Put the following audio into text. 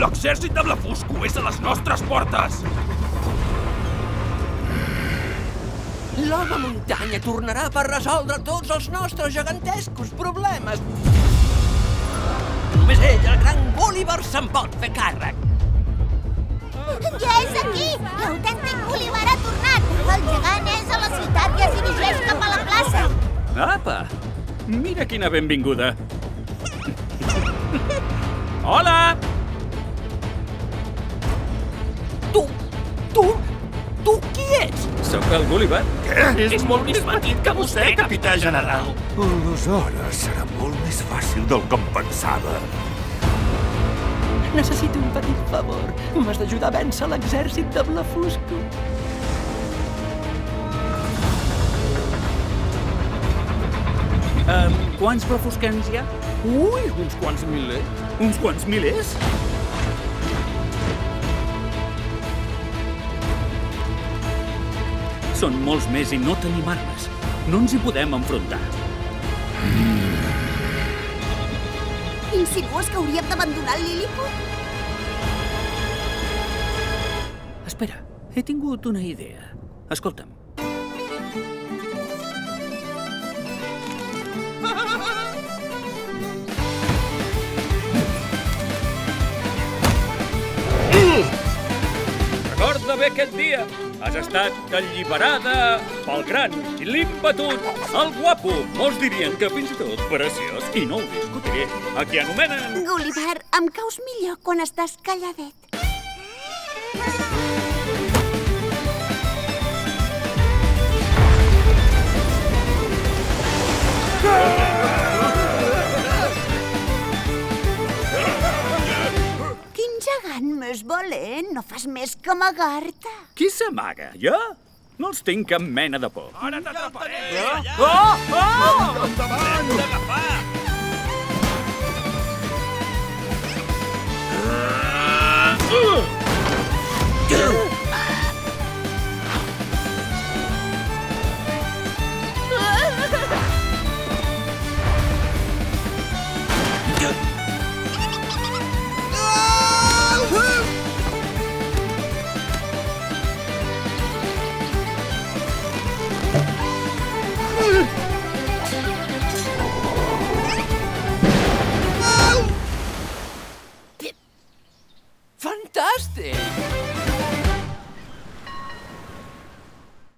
L'exèrcit de Blefuscu és a les nostres portes! L'home muntanya tornarà per resoldre tots els nostres gegantescos problemes. Només ell, el gran Gulliver, se'n pot fer càrrec. Ja és aquí! L'autèntic Gulliver ha tornat! El gegant és a la ciutat i es dirigeix cap a la plaça. Apa! Mira quina benvinguda. Hola! Tu qui ets? Sóc el Gulliver. És molt més petit que vostè, capità general. Aleshores serà molt més fàcil del que em pensava. Necessito un petit favor. M'has d'ajudar a vèncer l'exèrcit de Blefuscu. Quants blefusquens hi ha? Ui, uns quants milers. Uns quants milers? Són molts més i no tenim armes. No ens hi podem enfrontar. Insinues que hauríem d'abandonar el Lilliput? Espera, he tingut una idea. Escolta'm. Recorda bé aquest dia. Has estat alliberada pel gran i l'imbatut, el guapo. Molts dirien que fins i tot preciós, i no ho discutiré. A qui anomenen... Gulliver, em caus millor quan estàs calladet. Quin gegant més valent! No fas més que amagar-te. Qui s'amaga? Jo? No els tinc cap mena de por. Ara t'atraparé! Endavant! Hem d'agafar!